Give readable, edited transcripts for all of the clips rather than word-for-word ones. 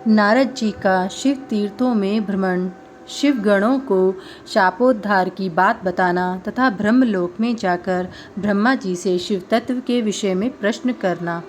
नारद जी का शिव तीर्थों में भ्रमण, शिव गणों को शापोद्धार की बात बताना तथा ब्रह्मलोक में जाकर ब्रह्मा जी से शिव तत्व के विषय में प्रश्न करना।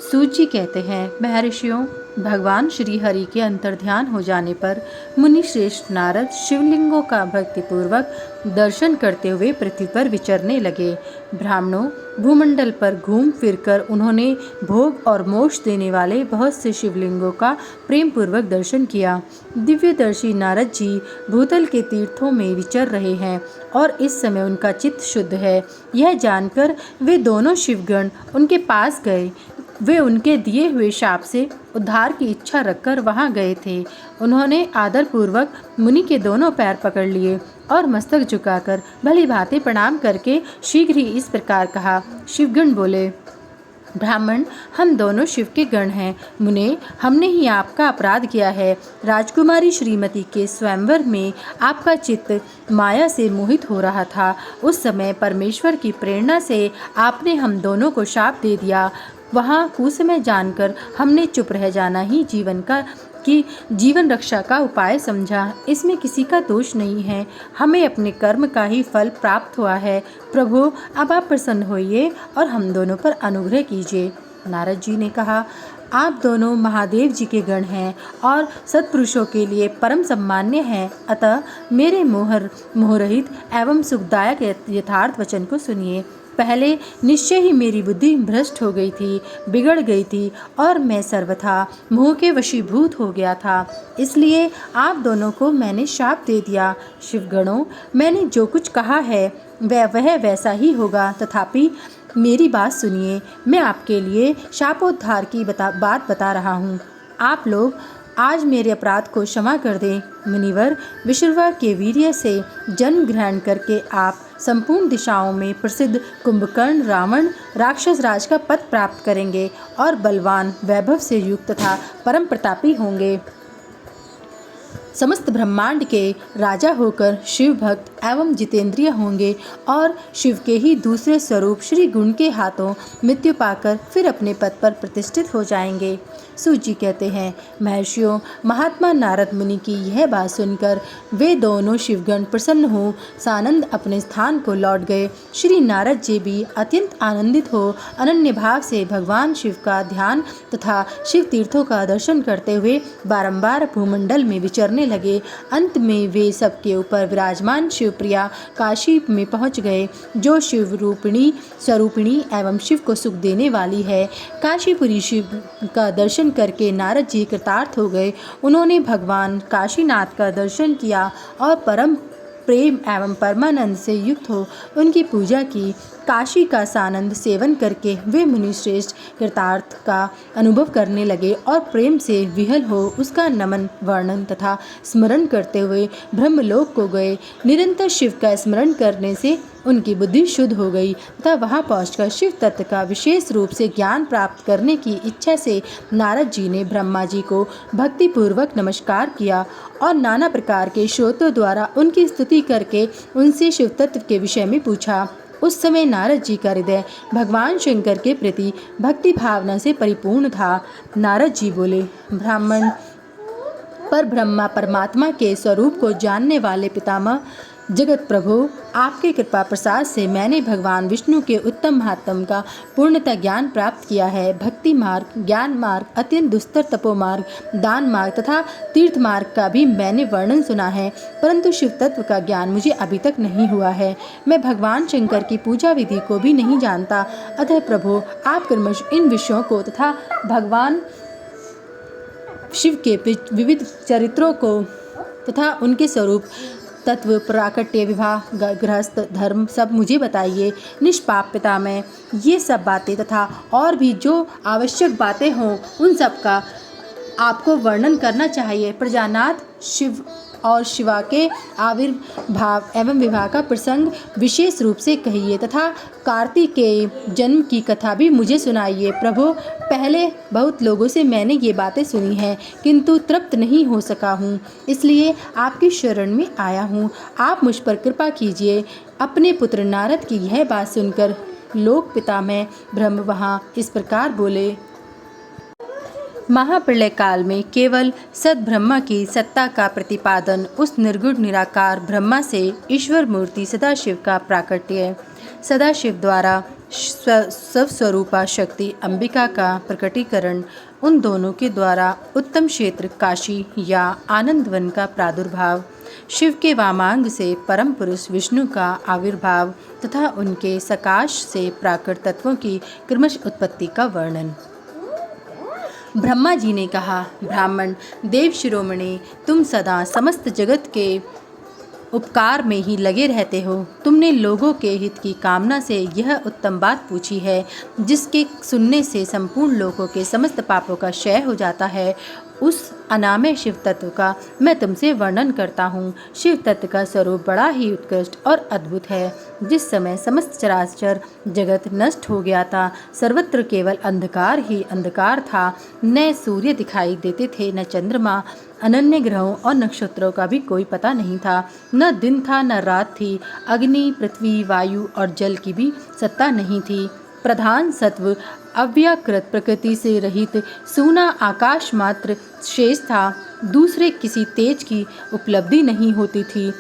सूत जी कहते हैं, महर्षियों, भगवान श्री हरि के अंतर्ध्यान हो जाने पर मुनि श्रेष्ठ नारद शिवलिंगों का भक्तिपूर्वक दर्शन करते हुए पृथ्वी पर विचरने लगे। ब्राह्मणों, भूमंडल पर घूम फिरकर उन्होंने भोग और मोक्ष देने वाले बहुत से शिवलिंगों का प्रेम पूर्वक दर्शन किया। दिव्यदर्शी नारद जी भूतल के तीर्थों में विचर रहे हैं और इस समय उनका चित्त शुद्ध है। यह जानकर वे दोनों शिवगण उनके पास गए। वे उनके दिए हुए शाप से उद्धार की इच्छा रखकर वहां गए थे। उन्होंने आदरपूर्वक मुनि के दोनों पैर पकड़ लिए और मस्तक झुकाकर भली भांति प्रणाम करके शीघ्र ही इस प्रकार कहा। शिवगण बोले, ब्राह्मण, हम दोनों शिव के गण हैं। मुने, हमने ही आपका अपराध किया है। राजकुमारी श्रीमती के स्वयंवर में आपका चित्त माया से मोहित हो रहा था। उस समय परमेश्वर की प्रेरणा से आपने हम दोनों को शाप दे दिया। वहाँ कुसमय जानकर हमने चुप रह जाना ही जीवन रक्षा का उपाय समझा। इसमें किसी का दोष नहीं है। हमें अपने कर्म का ही फल प्राप्त हुआ है। प्रभु, अब आप प्रसन्न होइए और हम दोनों पर अनुग्रह कीजिए। नारद जी ने कहा, आप दोनों महादेव जी के गण हैं और सत्पुरुषों के लिए परम सम्मान्य हैं। अतः मेरे मोहरहित एवं सुखदायक यथार्थ वचन को सुनिए। पहले निश्चय ही मेरी बुद्धि भ्रष्ट हो गई थी, बिगड़ गई थी और मैं सर्वथा मोह के वशीभूत हो गया था। इसलिए आप दोनों को मैंने शाप दे दिया। शिवगणों, मैंने जो कुछ कहा है वह वैसा ही होगा। तथापि मेरी बात सुनिए। मैं आपके लिए शापोद्धार की बात बता रहा हूँ। आप लोग आज मेरे अपराध को क्षमा कर दें। मुनिवर, विश्रवा के वीर्य से जन्म ग्रहण करके आप संपूर्ण दिशाओं में प्रसिद्ध कुंभकर्ण रावण राक्षस राज का पद प्राप्त करेंगे और बलवान, वैभव से युक्त तथा परम प्रतापी होंगे। समस्त ब्रह्मांड के राजा होकर शिव भक्त एवं जितेंद्रिय होंगे और शिव के ही दूसरे स्वरूप श्री गुण के हाथों मृत्यु पाकर फिर अपने पद पर प्रतिष्ठित हो जाएंगे। सूत जी कहते हैं, महर्षियों, महात्मा नारद मुनि की यह बात सुनकर वे दोनों शिवगण प्रसन्न हो सानंद अपने स्थान को लौट गए। श्री नारद जी भी अत्यंत आनंदित हो अनन्य भाव से भगवान शिव का ध्यान तथा शिव तीर्थों का दर्शन करते हुए बारंबार भूमंडल में विचरने लगे। अंत में वे सबके ऊपर विराजमान शिवप्रिया काशी में पहुंच गए, जो शिव रूपिणी स्वरूपिणी एवं शिव को सुख देने वाली है। काशीपुरी शिव का दर्शन करके नारद जी कृतार्थ हो गए। उन्होंने भगवान काशीनाथ का दर्शन किया और परम प्रेम एवं परमानंद से युक्त हो उनकी पूजा की। काशी का सानंद सेवन करके वे मुनिश्रेष्ठ कृतार्थ का अनुभव करने लगे और प्रेम से विहल हो उसका नमन, वर्णन तथा स्मरण करते हुए ब्रह्मलोक को गए। निरंतर शिव का स्मरण करने से उनकी बुद्धि शुद्ध हो गई तथा वहां पहुंचकर शिव तत्व का विशेष रूप से ज्ञान प्राप्त करने की इच्छा से नारद जी ने ब्रह्मा जी को भक्तिपूर्वक नमस्कार किया और नाना प्रकार के श्रोतों द्वारा उनकी स्तुति करके उनसे शिव तत्व के विषय में पूछा। उस समय नारद जी का हृदय भगवान शंकर के प्रति भक्ति भावना से परिपूर्ण था। नारद जी बोले, ब्राह्मण, पर ब्रह्मा परमात्मा के स्वरूप को जानने वाले पितामह जगत प्रभु, आपके कृपा प्रसाद से मैंने भगवान विष्णु के उत्तम महात्म का पूर्णतः ज्ञान प्राप्त किया है। भक्ति मार्ग, ज्ञान मार्ग, अत्यंत दुस्तर तपो मार्ग, दान मार्ग तथा तीर्थ मार्ग का भी मैंने वर्णन सुना है, परंतु शिव तत्व का ज्ञान मुझे अभी तक नहीं हुआ है। मैं भगवान शंकर की पूजा विधि को भी नहीं जानता। अतः प्रभु, आप क्रमश इन विषयों को तथा भगवान शिव के विविध चरित्रों को तथा उनके स्वरूप, तत्व, प्राकट्य, विवाह, गृहस्थ धर्म सब मुझे बताइए। निष्पाप पिता में ये सब बातें तथा और भी जो आवश्यक बातें हों उन सब का आपको वर्णन करना चाहिए। प्रजानाथ शिव और शिवा के आविर्भाव एवं विवाह का प्रसंग विशेष रूप से कहिए तथा कार्तिक के जन्म की कथा भी मुझे सुनाइए। प्रभु, पहले बहुत लोगों से मैंने ये बातें सुनी हैं, किंतु तृप्त नहीं हो सका हूँ, इसलिए आपकी शरण में आया हूँ। आप मुझ पर कृपा कीजिए। अपने पुत्र नारद की यह बात सुनकर लोक पितामह ब्रह्म वहाँ इस प्रकार बोले, महाप्रलय काल में केवल सद्ब्रह्मा की सत्ता का प्रतिपादन, उस निर्गुण निराकार ब्रह्मा से ईश्वर मूर्ति सदाशिव का प्राकट्य, सदाशिव द्वारा स्वस्वरूपा शक्ति अंबिका का प्रकटीकरण, उन दोनों के द्वारा उत्तम क्षेत्र काशी या आनंदवन का प्रादुर्भाव, शिव के वामांग से परम पुरुष विष्णु का आविर्भाव तथा उनके सकाश से प्राकृत तत्वों की क्रमश उत्पत्ति का वर्णन। ब्रह्मा जी ने कहा, ब्राह्मण देव शिरोमणि, तुम सदा समस्त जगत के उपकार में ही लगे रहते हो। तुमने लोगों के हित की कामना से यह उत्तम बात पूछी है, जिसके सुनने से संपूर्ण लोगों के समस्त पापों का क्षय हो जाता है। उस अनामय शिव तत्व का मैं तुमसे वर्णन करता हूँ। शिव तत्व का स्वरूप बड़ा ही उत्कृष्ट और अद्भुत है। जिस समय समस्त चराचर जगत नष्ट हो गया था, सर्वत्र केवल अंधकार ही अंधकार था। न सूर्य दिखाई देते थे, न चंद्रमा, अनन्य ग्रहों और नक्षत्रों का भी कोई पता नहीं था। न दिन था न रात थी। अग्नि, पृथ्वी, वायु और जल की भी सत्ता नहीं थी। प्रधान सत्व अव्याकृत प्रकृति से रहित सूना आकाश मात्र शेष था। दूसरे किसी तेज की उपलब्धि नहीं होती थी।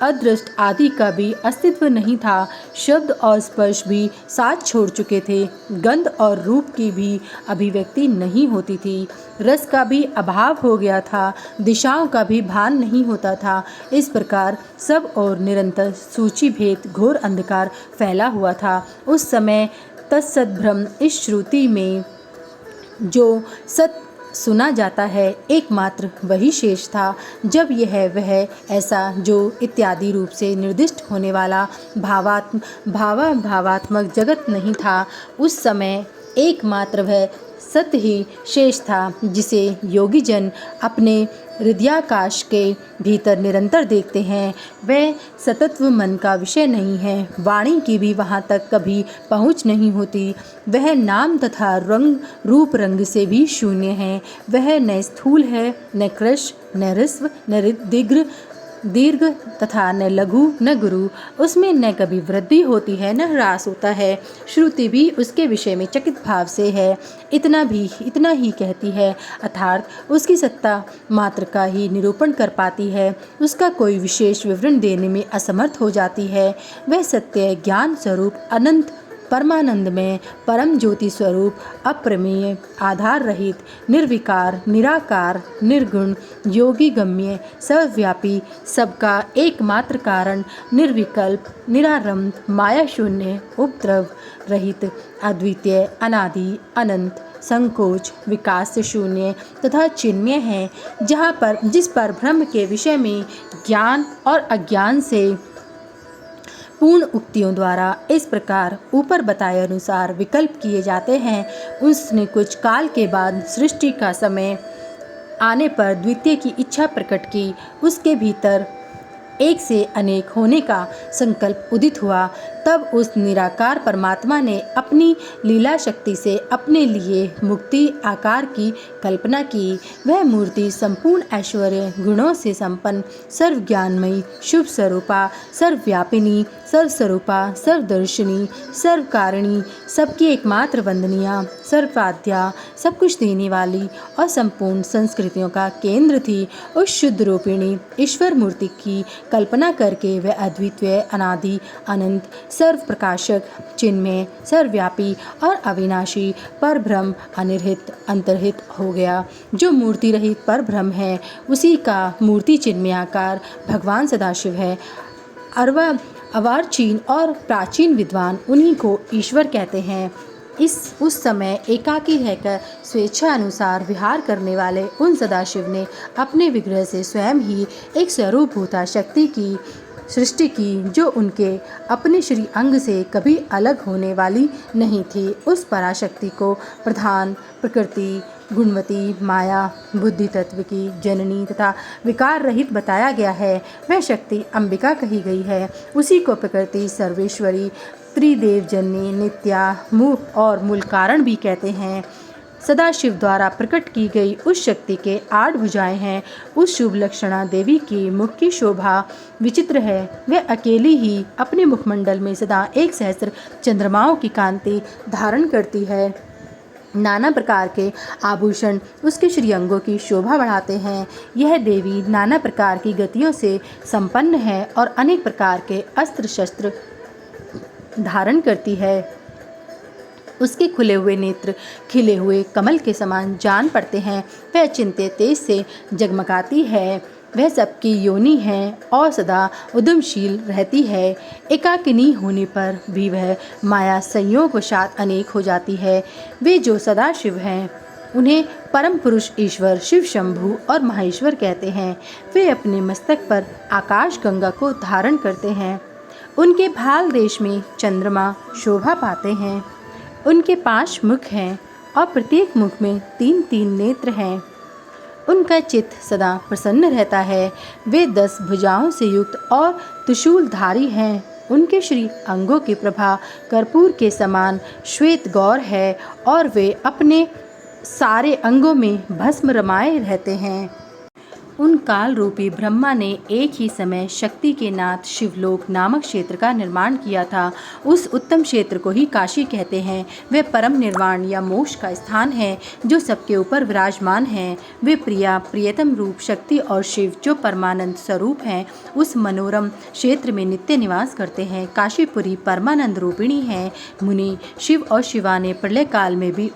अदृष्ट आदि का भी अस्तित्व नहीं था। शब्द और स्पर्श भी साथ छोड़ चुके थे। गंध और रूप की भी अभिव्यक्ति नहीं होती थी। रस का भी अभाव हो गया था। दिशाओं का भी भान नहीं होता था। इस प्रकार सब और निरंतर सूची भेद घोर अंधकार फैला हुआ था। उस समय तत्सद्भ्रम इस श्रुति में जो सत सुना जाता है, एकमात्र वही शेष था। जब यह वह ऐसा जो इत्यादि रूप से निर्दिष्ट होने वाला भावात्मक जगत नहीं था, उस समय एकमात्र वह सत्य ही शेष था, जिसे योगी जन अपने हृदयाकाश के भीतर निरंतर देखते हैं। वह सतत्व मन का विषय नहीं है। वाणी की भी वहाँ तक कभी पहुँच नहीं होती। वह नाम तथा रूप रंग से भी शून्य है। वह न स्थूल है, न कृश, न ऋस्व, न दीर्घ तथा न लघु न गुरु। उसमें न कभी वृद्धि होती है न ह्रास होता है। श्रुति भी उसके विषय में चकित भाव से है। इतना ही कहती है, अर्थात उसकी सत्ता मात्र का ही निरूपण कर पाती है। उसका कोई विशेष विवरण देने में असमर्थ हो जाती है। वह सत्य ज्ञान स्वरूप अनंत परमानंद में परम ज्योति स्वरूप, अप्रमेय, आधार रहित, निर्विकार, निराकार, निर्गुण, योगी गम्य, सर्वव्यापी, सबका एकमात्र कारण, निर्विकल्प, निरारंभ, माया शून्य, उपद्रव रहित, अद्वितीय, अनादि, अनंत, संकोच, विकास से शून्य तथा चिन्मय है, जिस पर ब्रह्म के विषय में ज्ञान और अज्ञान से पूर्ण उक्तियों द्वारा इस प्रकार ऊपर बताए अनुसार विकल्प किए जाते हैं। उसने कुछ काल के बाद सृष्टि का समय आने पर द्वितीय की इच्छा प्रकट की। उसके भीतर एक से अनेक होने का संकल्प उदित हुआ। तब उस निराकार परमात्मा ने अपनी लीला शक्ति से अपने लिए मुक्ति आकार की कल्पना की। वह मूर्ति संपूर्ण ऐश्वर्य गुणों से संपन्न, सर्वज्ञानमयी, शुभ स्वरूपा, सर्वव्यापिनी, सर्वस्वरूपा, सर्वदर्शिनी, सर्वकारिणी, सबकी एकमात्र वंदनिया, सर्ववाद्या, सब कुछ देने वाली और संपूर्ण संस्कृतियों का केंद्र थी। उस शुद्ध रूपिणी ईश्वर मूर्ति की कल्पना करके वह अद्वितीय, अनादि, अनंत, सर्व प्रकाशक, चिन्मय, सर्वव्यापी और अविनाशी परब्रह्म अनिर्हित अंतर्हित हो गया। जो मूर्ति रहित परब्रह्म है, उसी का मूर्ति चिन्मयाकार भगवान सदाशिव है। अर्वाचीन और प्राचीन विद्वान उन्हीं को ईश्वर कहते हैं। उस समय एकाकी रहकर स्वेच्छा अनुसार विहार करने वाले उन सदाशिव ने अपने विग्रह से स्वयं ही एक स्वरूपभूता शक्ति की सृष्टि की, जो उनके अपने श्री अंग से कभी अलग होने वाली नहीं थी। उस पराशक्ति को प्रधान, प्रकृति, गुणवती, माया, बुद्धि तत्व की जननी तथा विकार रहित बताया गया है। वह शक्ति अंबिका कही गई है। उसी को प्रकृति, सर्वेश्वरी, त्रिदेव जननी, नित्या, मूल और मूल कारण भी कहते हैं। सदाशिव द्वारा प्रकट की गई उस शक्ति के 8 भुजाएं हैं। उस शुभ लक्षणा देवी की मुख की शोभा विचित्र है। वह अकेली ही अपने मुखमंडल में सदा 1 सहस्त्र चंद्रमाओं की कांति धारण करती है। नाना प्रकार के आभूषण उसके श्रीअंगों की शोभा बढ़ाते हैं। यह देवी नाना प्रकार की गतियों से संपन्न है और अनेक प्रकार के अस्त्र शस्त्र धारण करती है। उसके खुले हुए नेत्र खिले हुए कमल के समान जान पड़ते हैं। वह अचिंत्य तेज से जगमगाती है। वह सबकी योनि है और सदा उद्यमशील रहती है। एकाकिनी होने पर भी वह माया संयोगवशात अनेक हो जाती है। वे जो सदा शिव हैं उन्हें परम पुरुष ईश्वर शिव शंभु और महेश्वर कहते हैं। वे अपने मस्तक पर आकाश गंगा को धारण करते हैं। उनके भाल देश में चंद्रमा शोभा पाते हैं। उनके 5 मुख हैं और प्रत्येक मुख में 3-3 नेत्र हैं। उनका चित्त सदा प्रसन्न रहता है। वे 10 भुजाओं से युक्त और त्रिशूलधारी हैं। उनके श्री अंगों की प्रभा कर्पूर के समान श्वेत गौर है और वे अपने सारे अंगों में भस्म रमाए रहते हैं। उन काल रूपी ब्रह्मा ने एक ही समय शक्ति के नाथ शिवलोक नामक क्षेत्र का निर्माण किया था। उस उत्तम क्षेत्र को ही काशी कहते हैं। वे परम निर्वाण या मोक्ष का स्थान है जो सबके ऊपर विराजमान है। वे प्रिया प्रियतम रूप शक्ति और शिव जो परमानंद स्वरूप हैं उस मनोरम क्षेत्र में नित्य निवास करते हैं। काशीपुरी परमानंद रूपिणी है। मुनि शिव और शिवा ने प्रलय काल में भी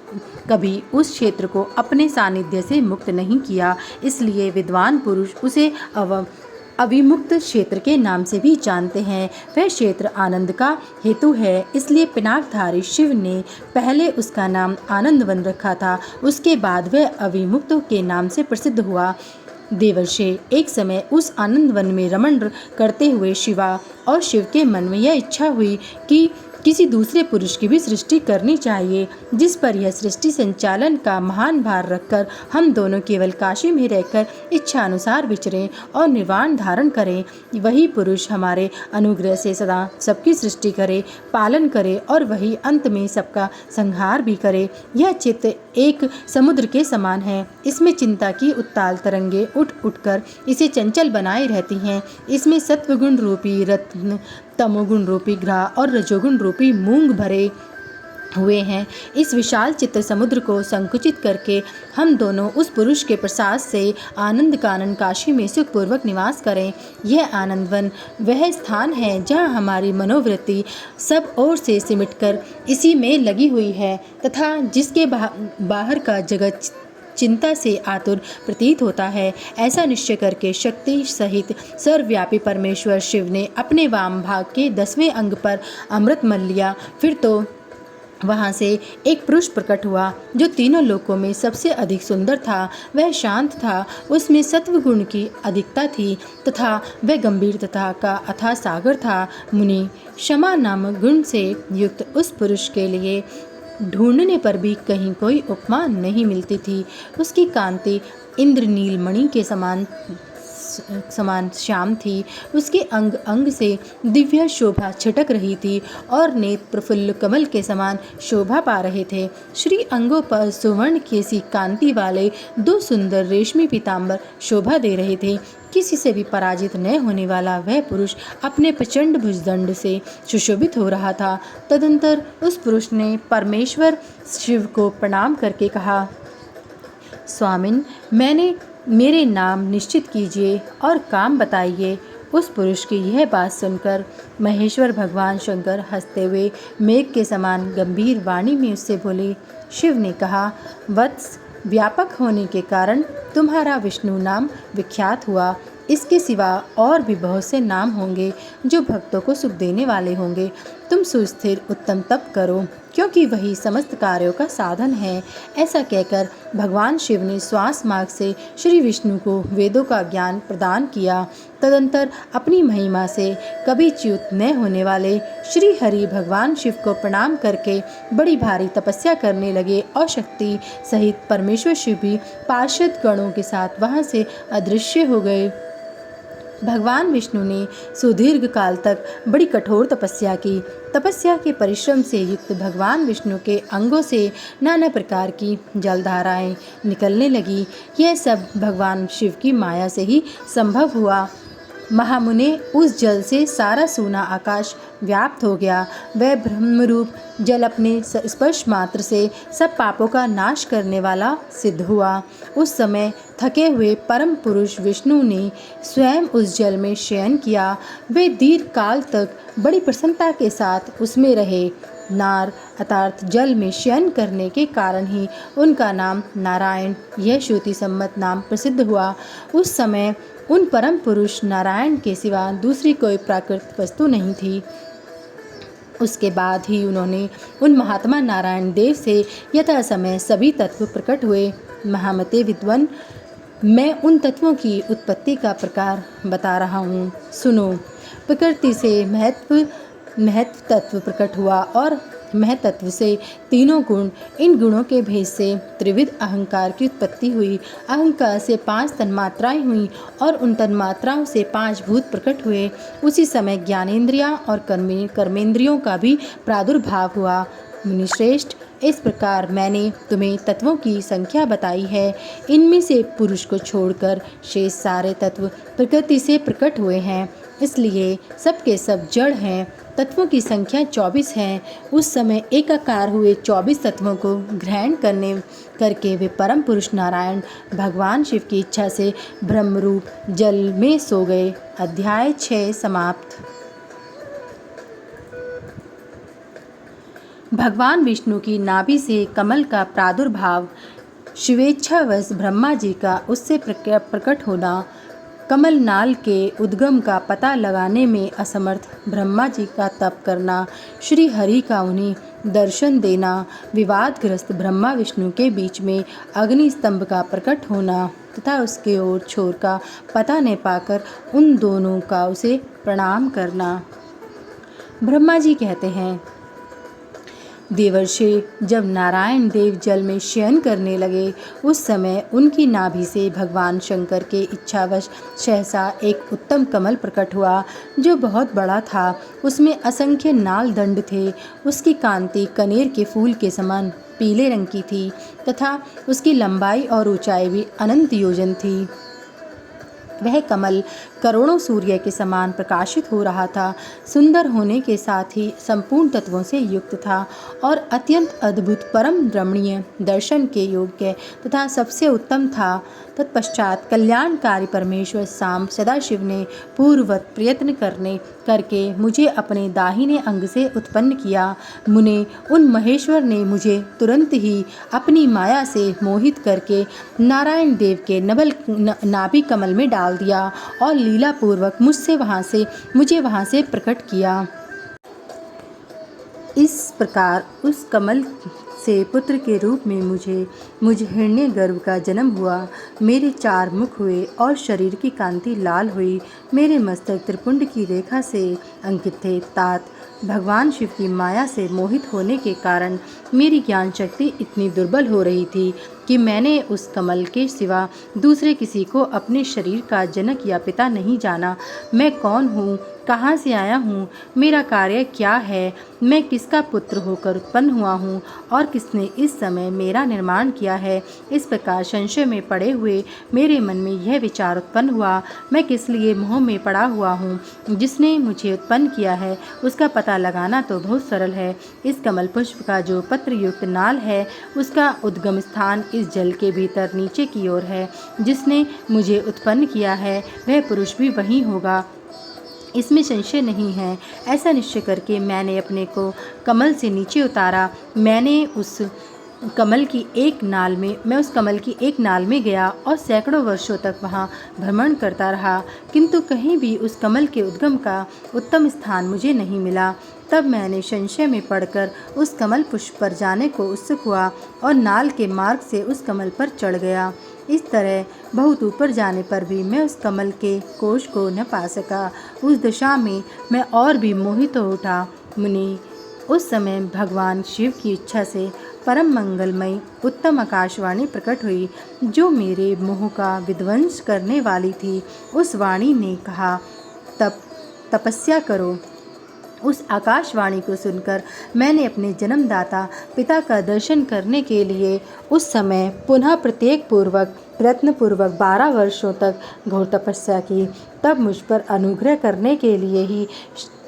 कभी उस क्षेत्र को अपने सानिध्य से मुक्त नहीं किया, इसलिए विद्वान पुरुष उसे अविमुक्त क्षेत्र के नाम से भी जानते हैं। वह क्षेत्र आनंद का हेतु है, इसलिए पिनाकधारी शिव ने पहले उसका नाम आनंदवन रखा था। उसके बाद वह अविमुक्त के नाम से प्रसिद्ध हुआ। देवर्षि एक समय उस आनंदवन में रमण करते हुए शिवा और शिव के मन में यह इच्छा हुई कि किसी दूसरे पुरुष की भी सृष्टि करनी चाहिए, जिस पर यह सृष्टि संचालन का महान भार रखकर हम दोनों केवल काशी में रहकर इच्छा अनुसार विचरें और निर्वाण धारण करें। वही पुरुष हमारे अनुग्रह से सदा सबकी सृष्टि करे, पालन करे और वही अंत में सबका संहार भी करे। यह चित्त एक समुद्र के समान है। इसमें चिंता की उत्ताल तरंगे उठ उठकर इसे चंचल बनाए रहती हैं। इसमें सत्वगुण रूपी रत्न, तमोगुण रूपी ग्रह और रजोगुण रूपी मूंग भरे हुए हैं। इस विशाल चित्र समुद्र को संकुचित करके हम दोनों उस पुरुष के प्रसाद से आनंद कानन काशी में सुखपूर्वक निवास करें। यह आनंदवन वह स्थान है जहाँ हमारी मनोवृत्ति सब ओर से सिमटकर इसी में लगी हुई है तथा जिसके बाहर का जगत चिंता से आतुर प्रतीत होता है। ऐसा निश्चय करके शक्ति सहित सर्वव्यापी परमेश्वर शिव ने अपने वाम भाग के 10वें अंग पर अमृत मल लिया। फिर तो वहाँ से एक पुरुष प्रकट हुआ जो तीनों लोकों में सबसे अधिक सुंदर था। वह शांत था, उसमें सत्व गुण की अधिकता थी तथा वह गंभीरता का अथाह सागर था। मुनि क्षमा नामक गुण से युक्त उस पुरुष के लिए ढूंढने पर भी कहीं कोई उपमा नहीं मिलती थी। उसकी कांति इंद्रनील मणि के समान श्याम थी। उसके अंग अंग से दिव्य शोभा छिटक रही थी और नेत्र प्रफुल्ल कमल के समान शोभा पा रहे थे। श्री अंगों पर सुवर्ण केसी कांति वाले 2 सुंदर रेशमी पीतांबर शोभा दे रहे थे। किसी से भी पराजित न होने वाला वह पुरुष अपने प्रचंड भुजदंड से सुशोभित हो रहा था। तदंतर उस पुरुष ने परमेश्वर शिव को प्रणाम करके कहा, स्वामिन, मेरे नाम निश्चित कीजिए और काम बताइए। उस पुरुष की यह बात सुनकर महेश्वर भगवान शंकर हंसते हुए मेघ के समान गंभीर वाणी में उससे बोले। शिव ने कहा, वत्स, व्यापक होने के कारण तुम्हारा विष्णु नाम विख्यात हुआ। इसके सिवा और भी बहुत से नाम होंगे जो भक्तों को सुख देने वाले होंगे। तुम सुस्थिर उत्तम तप करो, क्योंकि वही समस्त कार्यों का साधन है। ऐसा कहकर भगवान शिव ने श्वास मार्ग से श्री विष्णु को वेदों का ज्ञान प्रदान किया। तदंतर अपनी महिमा से कभी च्युत न होने वाले श्री हरि भगवान शिव को प्रणाम करके बड़ी भारी तपस्या करने लगे और शक्ति सहित परमेश्वर शिव भी पार्षद गणों के साथ वहाँ से अदृश्य हो गए। भगवान विष्णु ने सुदीर्घ काल तक बड़ी कठोर तपस्या की। तपस्या के परिश्रम से युक्त भगवान विष्णु के अंगों से नाना प्रकार की जलधाराएं निकलने लगी। यह सब भगवान शिव की माया से ही संभव हुआ। महामुने उस जल से सारा सूना आकाश व्याप्त हो गया। वह ब्रह्मरूप जल अपने स्पर्श मात्र से सब पापों का नाश करने वाला सिद्ध हुआ। उस समय थके हुए परम पुरुष विष्णु ने स्वयं उस जल में शयन किया। वे दीर्घ काल तक बड़ी प्रसन्नता के साथ उसमें रहे। नार अर्थात जल में शयन करने के कारण ही उनका नाम नारायण, यह श्रुति सम्मत नाम प्रसिद्ध हुआ। उस समय उन परम पुरुष नारायण के सिवा दूसरी कोई प्राकृत वस्तु नहीं थी। उसके बाद ही उन्होंने उन महात्मा नारायण देव से यथा समय सभी तत्व प्रकट हुए। महामते विद्वान, मैं उन तत्वों की उत्पत्ति का प्रकार बता रहा हूँ, सुनो। प्रकृति से महत्व तत्व प्रकट हुआ और महतत्व से तीनों गुण, इन गुणों के भेद से त्रिविध अहंकार की उत्पत्ति हुई। अहंकार से 5 तन्मात्राएं हुई और उन तन्मात्राओं से 5 भूत प्रकट हुए। उसी समय ज्ञानेंद्रियां और कर्मेंद्रियों का भी प्रादुर्भाव हुआ। मुनिश्रेष्ठ, इस प्रकार मैंने तुम्हें तत्वों की संख्या बताई है। इनमें से पुरुष को छोड़कर शेष सारे तत्व प्रकृति से प्रकट हुए हैं, इसलिए सबके सब जड़ हैं। तत्वों की संख्या 24 है। उस समय एकाकार हुए 24 तत्वों को ग्रहण करके वे परम पुरुष नारायण भगवान शिव की इच्छा से ब्रह्मरूप जल में सो गए। अध्याय 6 समाप्त। भगवान विष्णु की नाभि से कमल का प्रादुर्भाव, शिवेच्छावश ब्रह्मा जी का उससे प्रकट होना, कमल नाल के उद्गम का पता लगाने में असमर्थ ब्रह्मा जी का तप करना, श्री हरि का उन्हें दर्शन देना, विवादग्रस्त ब्रह्मा विष्णु के बीच में अग्नि स्तंभ का प्रकट होना तथा उसके ओर छोर का पता न पाकर उन दोनों का उसे प्रणाम करना। ब्रह्मा जी कहते हैं, देवर्षि, जब नारायण देव जल में शयन करने लगे उस समय उनकी नाभि से भगवान शंकर के इच्छावश सहसा एक उत्तम कमल प्रकट हुआ, जो बहुत बड़ा था। उसमें असंख्य नाल दंड थे। उसकी कांति कनेर के फूल के समान पीले रंग की थी तथा उसकी लंबाई और ऊंचाई भी अनंत योजन थी। वह कमल करोड़ों सूर्य के समान प्रकाशित हो रहा था। सुंदर होने के साथ ही संपूर्ण तत्वों से युक्त था और अत्यंत अद्भुत, परम रमणीय, दर्शन के योग्य तथा सबसे उत्तम था। तत्पश्चात कल्याणकारी परमेश्वर शाम सदाशिव ने पूर्ववत प्रयत्न करके मुझे अपने दाहिने अंग से उत्पन्न किया। मुने, उन महेश्वर ने मुझे तुरंत ही अपनी माया से मोहित करके नारायण देव के नाभि कमल में डाल दिया और लीला पूर्वक मुझे वहाँ से प्रकट किया। इस प्रकार उस कमल से पुत्र के रूप में मुझ हिरण्य गर्भ का जन्म हुआ। मेरे 4 मुख हुए और शरीर की कांति लाल हुई। मेरे मस्तक त्रिपुंड की रेखा से अंकित थे। तात भगवान शिव की माया से मोहित होने के कारण मेरी ज्ञान शक्ति इतनी दुर्बल हो रही थी कि मैंने उस कमल के सिवा दूसरे किसी को अपने शरीर का जनक या पिता नहीं जाना। मैं कौन हूँ, कहाँ से आया हूँ, मेरा कार्य क्या है, मैं किसका पुत्र होकर उत्पन्न हुआ हूँ और किसने इस समय मेरा निर्माण किया है। इस प्रकार संशय में पड़े हुए मेरे मन में यह विचार उत्पन्न हुआ, मैं किस लिए मोह में पड़ा हुआ हूँ। जिसने मुझे उत्पन्न किया है उसका पता लगाना तो बहुत सरल है। इस कमल पुष्प का जो पत्र युक्त नाल है उसका उद्गम स्थान इस जल के भीतर नीचे की ओर है। जिसने मुझे उत्पन्न किया है वह पुरुष भी वही होगा, इसमें संशय नहीं है। ऐसा निश्चय करके मैंने अपने को कमल से नीचे उतारा। मैं उस कमल की एक नाल में गया और सैकड़ों वर्षों तक वहाँ भ्रमण करता रहा, किंतु कहीं भी उस कमल के उद्गम का उत्तम स्थान मुझे नहीं मिला। तब मैंने संशय में पड़कर उस कमल पुष्प पर जाने को उत्सुक हुआ और नाल के मार्ग से उस कमल पर चढ़ गया। इस तरह बहुत ऊपर जाने पर भी मैं उस कमल के कोश को न पा सका। उस दशा में मैं और भी मोहित हो उठा। मुनि, उस समय भगवान शिव की इच्छा से परम मंगलमयी उत्तम आकाशवाणी प्रकट हुई, जो मेरे मोह का विध्वंस करने वाली थी। उस वाणी ने कहा, तपस्या करो। उस आकाशवाणी को सुनकर मैंने अपने जन्मदाता पिता का दर्शन करने के लिए उस समय पुनः प्रत्येक पूर्वक प्रयत्नपूर्वक 12 वर्षों तक घोर तपस्या की, तब मुझ पर अनुग्रह करने के लिए ही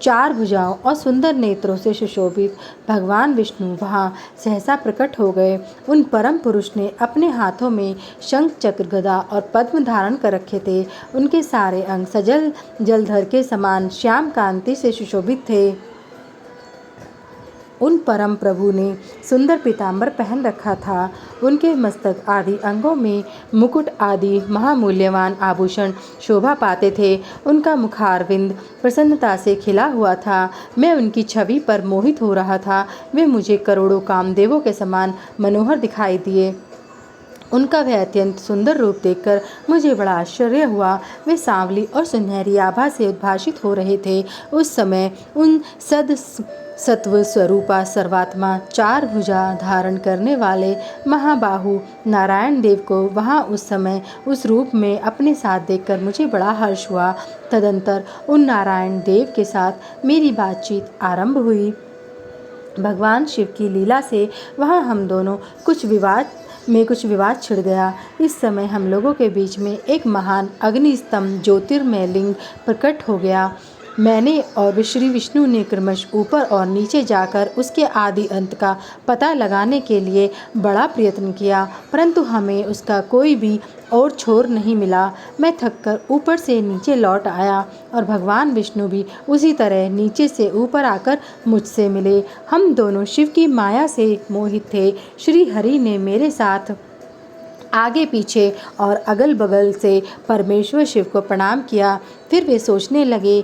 4 भुजाओं और सुंदर नेत्रों से सुशोभित भगवान विष्णु वहाँ सहसा प्रकट हो गए। उन परम पुरुष ने अपने हाथों में शंख चक्र गदा और पद्म धारण कर रखे थे। उनके सारे अंग सजल जलधर के समान श्याम कांति से सुशोभित थे। उन परम प्रभु ने सुंदर पीतांबर पहन रखा था। उनके मस्तक आदि अंगों में मुकुट आदि महामूल्यवान आभूषण शोभा पाते थे। उनका मुखारविंद प्रसन्नता से खिला हुआ था। मैं उनकी छवि पर मोहित हो रहा था। वे मुझे करोड़ों कामदेवों के समान मनोहर दिखाई दिए। उनका वह अत्यंत सुंदर रूप देखकर मुझे बड़ा आश्चर्य हुआ। वे सांवली और सुनहरी आभा से उद्भाषित हो रहे थे। उस समय उन सत्व स्वरूपा सर्वात्मा 4 भुजा धारण करने वाले महाबाहु नारायण देव को वहाँ उस समय उस रूप में अपने साथ देखकर मुझे बड़ा हर्ष हुआ। तदंतर उन नारायण देव के साथ मेरी बातचीत आरंभ हुई। भगवान शिव की लीला से वहाँ हम दोनों कुछ विवाद छिड़ गया। इस समय हम लोगों के बीच में एक महान अग्निस्तंभ ज्योतिर्मय लिंग प्रकट हो गया। मैंने और श्री विष्णु ने क्रमश ऊपर और नीचे जाकर उसके आदि अंत का पता लगाने के लिए बड़ा प्रयत्न किया, परंतु हमें उसका कोई भी और छोर नहीं मिला। मैं थककर ऊपर से नीचे लौट आया और भगवान विष्णु भी उसी तरह नीचे से ऊपर आकर मुझसे मिले। हम दोनों शिव की माया से मोहित थे। श्री हरि ने मेरे साथ आगे पीछे और अगल बगल से परमेश्वर शिव को प्रणाम किया। फिर वे सोचने लगे,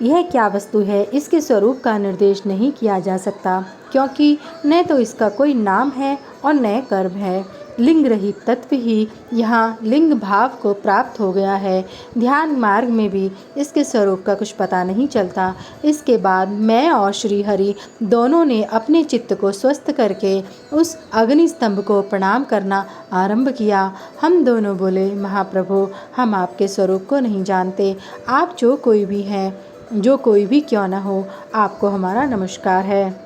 यह क्या वस्तु है, इसके स्वरूप का निर्देश नहीं किया जा सकता, क्योंकि न तो इसका कोई नाम है और न कर्म है। लिंग रहित तत्व ही यहाँ लिंग भाव को प्राप्त हो गया है। ध्यान मार्ग में भी इसके स्वरूप का कुछ पता नहीं चलता। इसके बाद मैं और श्री हरि दोनों ने अपने चित्त को स्वस्थ करके उस अग्नि स्तंभ को प्रणाम करना आरंभ किया। हम दोनों बोले, महाप्रभु, हम आपके स्वरूप को नहीं जानते। आप जो कोई भी क्यों न हो, आपको हमारा नमस्कार है।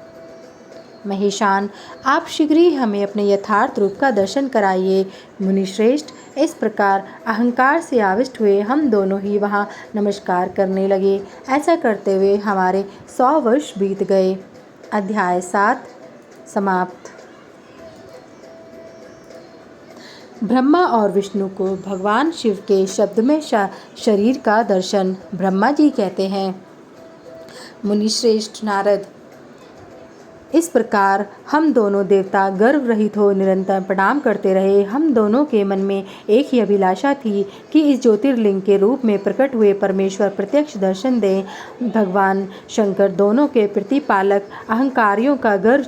महेशान, आप शीघ्र ही हमें अपने यथार्थ रूप का दर्शन कराइए। मुनिश्रेष्ठ, इस प्रकार अहंकार से आविष्ट हुए हम दोनों ही वहाँ नमस्कार करने लगे। ऐसा करते हुए हमारे 100 वर्ष बीत गए। अध्याय 7 समाप्त। ब्रह्मा और विष्णु को भगवान शिव के शब्दमय शरीर का दर्शन। ब्रह्मा जी कहते हैं, मुनिश्रेष्ठ नारद, इस प्रकार हम दोनों देवता गर्व रहित हो निरंतर प्रणाम करते रहे। हम दोनों के मन में एक ही अभिलाषा थी कि इस ज्योतिर्लिंग के रूप में प्रकट हुए परमेश्वर प्रत्यक्ष दर्शन दें। भगवान शंकर दोनों के प्रतिपालक, अहंकारियों का गर्व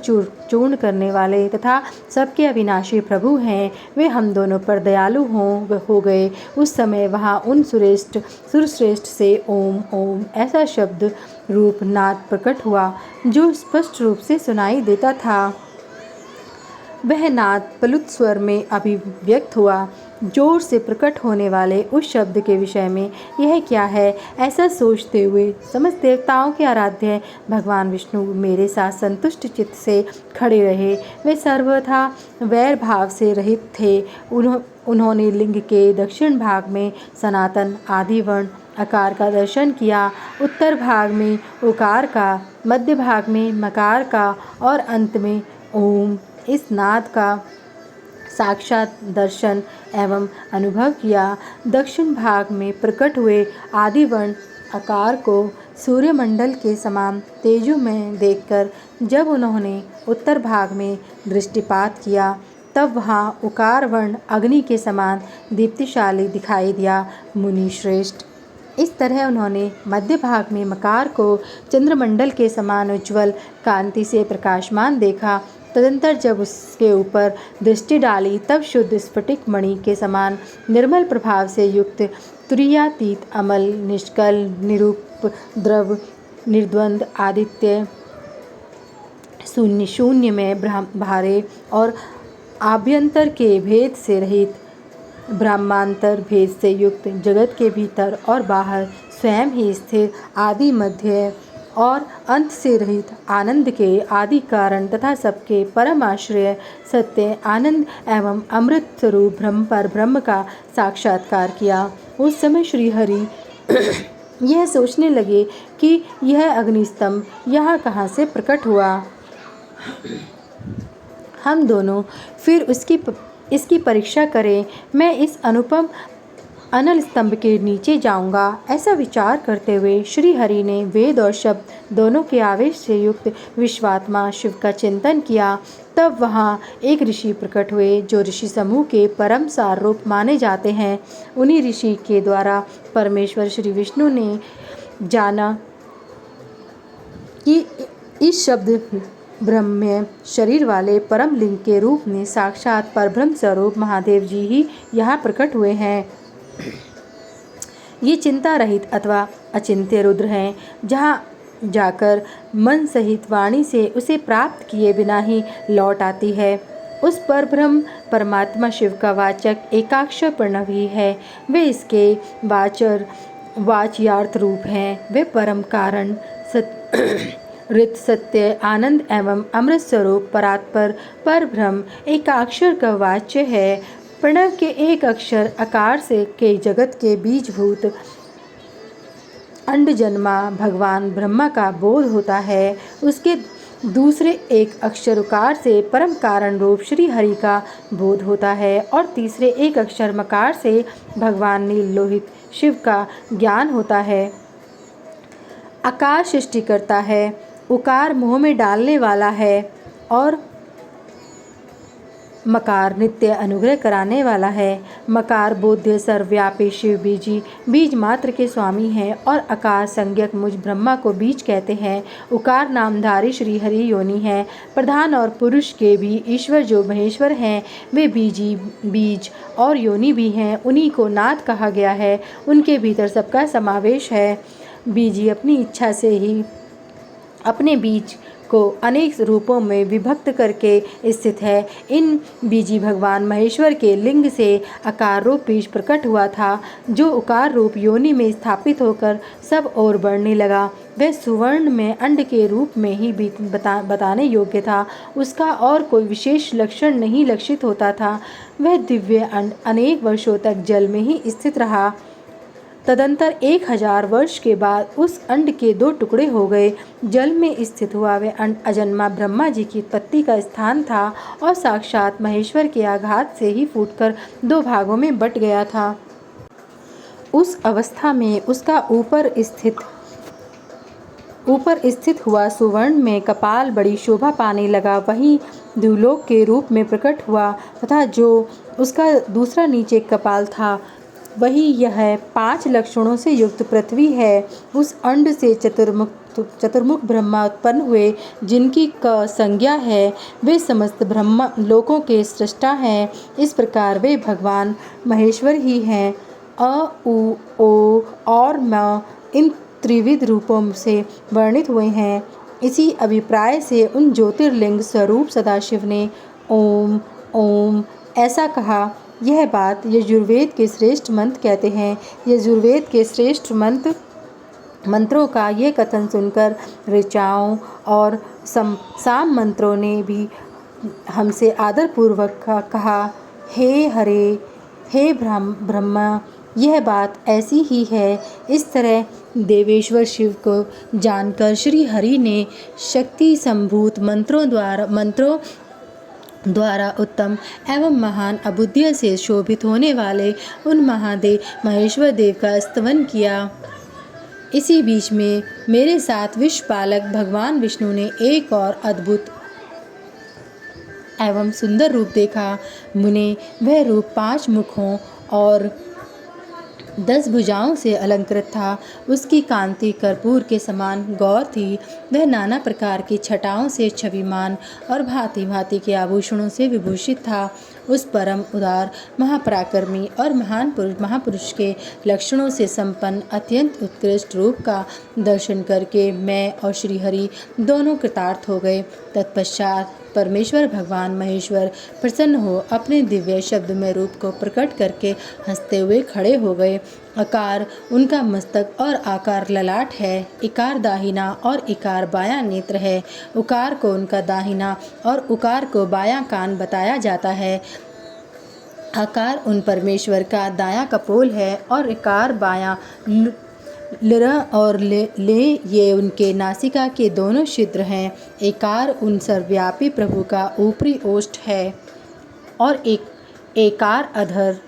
चूर्ण करने वाले तथा सबके अविनाशी प्रभु हैं। वे हम दोनों पर दयालु हो गए। उस समय वहाँ उन सुरश्रेष्ठ से ओम ओम ऐसा शब्द रूप नाद प्रकट हुआ, जो स्पष्ट रूप से सुनाई देता था। वह नाद प्लुत स्वर में अभिव्यक्त हुआ। जोर से प्रकट होने वाले उस शब्द के विषय में यह क्या है, ऐसा सोचते हुए समस्त देवताओं के आराध्य भगवान विष्णु मेरे साथ संतुष्ट चित्त से खड़े रहे। वे सर्वथा वैर भाव से रहित थे। उन्होंने लिंग के दक्षिण भाग में सनातन आदि वर्ण अकार का दर्शन किया, उत्तर भाग में उकार का, मध्य भाग में मकार का और अंत में ओम इस नाद का साक्षात दर्शन एवं अनुभव किया। दक्षिण भाग में प्रकट हुए आदि वर्ण आकार को सूर्यमंडल के समान तेजोमय देखकर जब उन्होंने उत्तर भाग में दृष्टिपात किया, तब वहाँ उकार वर्ण अग्नि के समान दीप्तिशाली दिखाई दिया। मुनि श्रेष्ठ, इस तरह उन्होंने मध्य भाग में मकार को चंद्रमंडल के समान उज्ज्वल कांति से प्रकाशमान देखा। तदंतर जब उसके ऊपर दृष्टि डाली, तब शुद्ध स्फटिक मणि के समान निर्मल प्रभाव से युक्त, तुरीयातीत, अमल, निष्कल, निरूप, द्रव, निर्द्वंद, आदित्य, शून्य में भारे और आभ्यंतर के भेद से रहित, ब्रह्मांतर भेद से युक्त, जगत के भीतर और बाहर स्वयं ही स्थिर, आदि मध्य और अंत से रहित आनंद के आदि कारण तथा सबके परम आश्रय सत्य आनंद एवं अमृत स्वरूप ब्रह्म पर ब्रह्म का साक्षात्कार किया। उस समय श्री हरि यह सोचने लगे कि यह अग्निस्तंभ यहाँ कहाँ से प्रकट हुआ। हम दोनों फिर इसकी परीक्षा करें। मैं इस अनुपम अनल स्तंभ के नीचे जाऊंगा। ऐसा विचार करते हुए श्री हरि ने वेद और शब्द दोनों के आवेश से युक्त विश्वात्मा शिव का चिंतन किया। तब वहाँ एक ऋषि प्रकट हुए जो ऋषि समूह के परम सार रूप माने जाते हैं। उन्हीं ऋषि के द्वारा परमेश्वर श्री विष्णु ने जाना कि इस शब्द ब्रह्म शरीर वाले परम लिंग के रूप में साक्षात परब्रह्म स्वरूप महादेव जी ही यहाँ प्रकट हुए हैं। ये चिंता रहित अथवा अचिंत्य रुद्र हैं। जहाँ जाकर मन सहित वाणी से उसे प्राप्त किए बिना ही लौट आती है। उस परब्रह्म परमात्मा शिव का वाचक एकाक्षर प्रणव ही है। वे इसके वाच्यार्थ रूप हैं। वे परम कारण ऋत सत्य आनंद एवं अमृत स्वरूप परात्पर परब्रह्म एकाक्षर का वाच्य है। प्रणव के एक अक्षर आकार से के जगत के बीजभूत अंड जन्मा भगवान ब्रह्मा का बोध होता है। उसके दूसरे एक अक्षर उकार से परम कारण रूप श्री हरि का बोध होता है और तीसरे एक अक्षर मकार से भगवान नील लोहित शिव का ज्ञान होता है। आकार सृष्टि करता है, उकार मुँह में डालने वाला है और मकार नित्य अनुग्रह कराने वाला है। मकार बोध्य सर्वव्यापी शिव बीजी बीज मात्र के स्वामी हैं और आकार संज्ञक मुझ ब्रह्मा को बीज कहते हैं। उकार नामधारी श्री हरि योनि है। प्रधान और पुरुष के भी ईश्वर जो महेश्वर हैं वे बीजी बीज और योनि भी हैं। उन्हीं को नाथ कहा गया है। उनके भीतर सबका समावेश है। बीजी अपनी इच्छा से ही अपने बीज को अनेक रूपों में विभक्त करके स्थित है। इन बीजी भगवान महेश्वर के लिंग से आकार रूप बीज प्रकट हुआ था जो उकार रूप योनि में स्थापित होकर सब ओर बढ़ने लगा। वह सुवर्ण में अंड के रूप में ही बताने योग्य था। उसका और कोई विशेष लक्षण नहीं लक्षित होता था। वह दिव्य अंड अनेक वर्षों तक जल में ही स्थित रहा। तदंतर 1000 वर्ष के बाद उस अंड के 2 टुकड़े हो गए। जल में स्थित हुआ वह अंड अजन्मा ब्रह्मा जी की उत्पत्ति का स्थान था और साक्षात महेश्वर के आघात से ही फूटकर 2 भागों में बट गया था। उस अवस्था में उसका ऊपर स्थित हुआ सुवर्ण में कपाल बड़ी शोभा पाने लगा। वहीं द्युलोक के रूप में प्रकट हुआ तथा जो उसका दूसरा नीचे कपाल था वही यह 5 लक्षणों से युक्त पृथ्वी है। उस अंड से चतुर्मुख ब्रह्मा उत्पन्न हुए जिनकी क संज्ञा है। वे समस्त ब्रह्मा लोकों के सृष्टा हैं। इस प्रकार वे भगवान महेश्वर ही हैं। अ उ ओ और म इन त्रिविध रूपों से वर्णित हुए हैं। इसी अभिप्राय से उन ज्योतिर्लिंग स्वरूप सदाशिव ने ओम ओम ऐसा कहा। यह बात यजुर्वेद के श्रेष्ठ मंत्र कहते हैं। यजुर्वेद के श्रेष्ठ मंत्रों का ये कथन सुनकर ऋचाओं और साम मंत्रों ने भी हमसे आदरपूर्वक कहा, हे हरे, हे ब्रह्मा, यह बात ऐसी ही है। इस तरह देवेश्वर शिव को जानकर श्री हरि ने शक्ति संभूत मंत्रों द्वारा उत्तम एवं महान अबुद्धिय से शोभित होने वाले उन महादेव महेश्वर देव का स्तवन किया। इसी बीच में मेरे साथ विश्वपालक भगवान विष्णु ने एक और अद्भुत एवं सुंदर रूप देखा। मुने वह रूप 5 मुखों और 10 भुजाओं से अलंकृत था। उसकी कांति कर्पूर के समान गौर थी। वह नाना प्रकार की छटाओं से छविमान और भांति भांति के आभूषणों से विभूषित था। उस परम उदार महापराक्रमी और महापुरुष के लक्षणों से संपन्न अत्यंत उत्कृष्ट रूप का दर्शन करके मैं और श्रीहरि दोनों कृतार्थ हो गए। तत्पश्चात परमेश्वर भगवान महेश्वर प्रसन्न हो अपने दिव्य शब्द में रूप को प्रकट करके हंसते हुए खड़े हो गए। अकार उनका मस्तक और आकार ललाट है, इकार दाहिना और इकार बायां नेत्र है। उकार को उनका दाहिना और उकार को बायां कान बताया जाता है। आकार उन परमेश्वर का दायां कपोल है और इकार बायां लर और ले ये उनके नासिका के दोनों छिद्र हैं। एकार उन सर्वव्यापी प्रभु का ऊपरी ओष्ठ है और एकार अधर।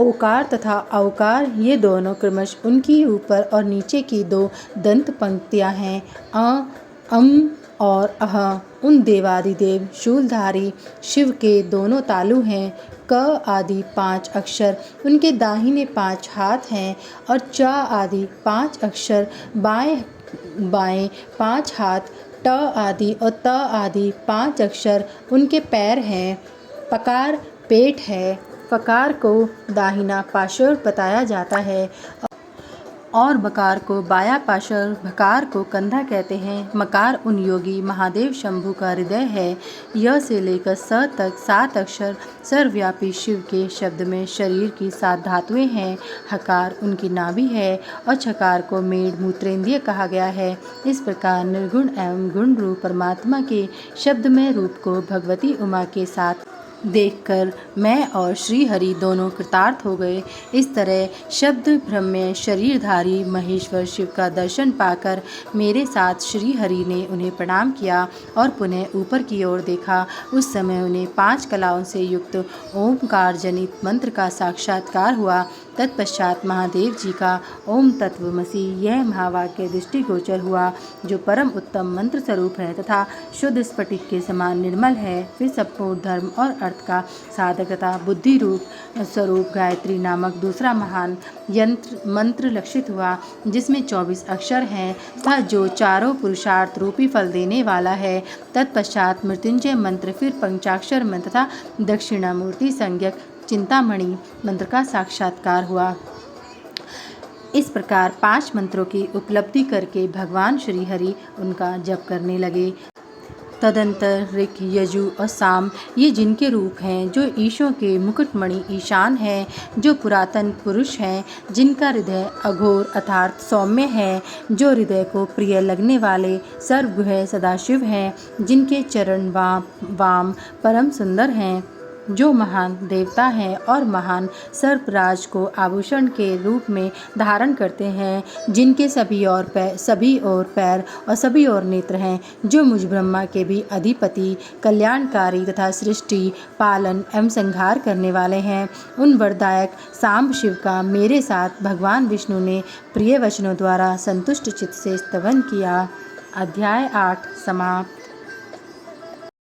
ओकार तथा औकार ये दोनों क्रमश उनकी ऊपर और नीचे की दो दंत पंक्तियां हैं। अम और अह उन देवादिदेव शूलधारी शिव के दोनों तालु हैं। क आदि 5 अक्षर उनके दाहिने 5 हाथ हैं और च आदि 5 अक्षर बाएं 5 हाथ, ट आदि और त आदि 5 अक्षर उनके पैर हैं। पकार पेट है। पकार को दाहिना पार्श्व बताया जाता है और बकार को बायां पार्श्व, भकार को कंधा कहते हैं। मकार उन योगी महादेव शंभु का हृदय है। य से लेकर स तक 7 अक्षर सर्वव्यापी शिव के शब्द में शरीर की 7 धातुएं हैं। हकार उनकी नाभि है और छकार को मेढ़ मूत्रेंद्रिय कहा गया है। इस प्रकार निर्गुण एवं गुण रूप परमात्मा के शब्द में रूप को भगवती उमा के साथ देखकर मैं और श्री हरि दोनों कृतार्थ हो गए। इस तरह शब्द भ्रम में शरीरधारी महेश्वर शिव का दर्शन पाकर मेरे साथ श्री हरि ने उन्हें प्रणाम किया और पुनः ऊपर की ओर देखा। उस समय उन्हें 5 कलाओं से युक्त ओमकार जनित मंत्र का साक्षात्कार हुआ। तत्पश्चात महादेव जी का ओम तत्वमसि यह महावाक्य दृष्टिगोचर हुआ, जो परम उत्तम मंत्र स्वरूप है तथा शुद्ध स्फटिक के समान निर्मल है। फिर संपूर्ण धर्म और अर्थ का साधक तथा बुद्धि रूप स्वरूप गायत्री नामक दूसरा महान मंत्र लक्षित हुआ, जिसमें 24 अक्षर हैं तथा जो चारों पुरुषार्थ रूपी फल देने वाला है। तत्पश्चात मृत्युंजय मंत्र, फिर पंचाक्षर मंत्र तथा दक्षिणामूर्ति संज्ञक चिंतामणि मंत्र का साक्षात्कार हुआ। इस प्रकार 5 मंत्रों की उपलब्धि करके भगवान श्री हरि उनका जप करने लगे। तदंतर ऋक, यजु और साम ये जिनके रूप हैं, जो ईशों के मुकुटमणि ईशान हैं, जो पुरातन पुरुष हैं, जिनका हृदय अघोर अर्थात सौम्य है, जो हृदय को प्रिय लगने वाले सर्वगुह सदाशिव हैं, जिनके चरण वाम परम सुंदर हैं, जो महान देवता हैं और महान सर्पराज को आभूषण के रूप में धारण करते हैं, जिनके सभी ओर पैर और सभी ओर नेत्र हैं, जो मुझ ब्रह्मा के भी अधिपति, कल्याणकारी तथा सृष्टि पालन एवं संहार करने वाले हैं। उन वरदायक सांब शिव का मेरे साथ भगवान विष्णु ने प्रिय वचनों द्वारा संतुष्ट चित्त से स्तवन किया। अध्याय 8 समाप्त।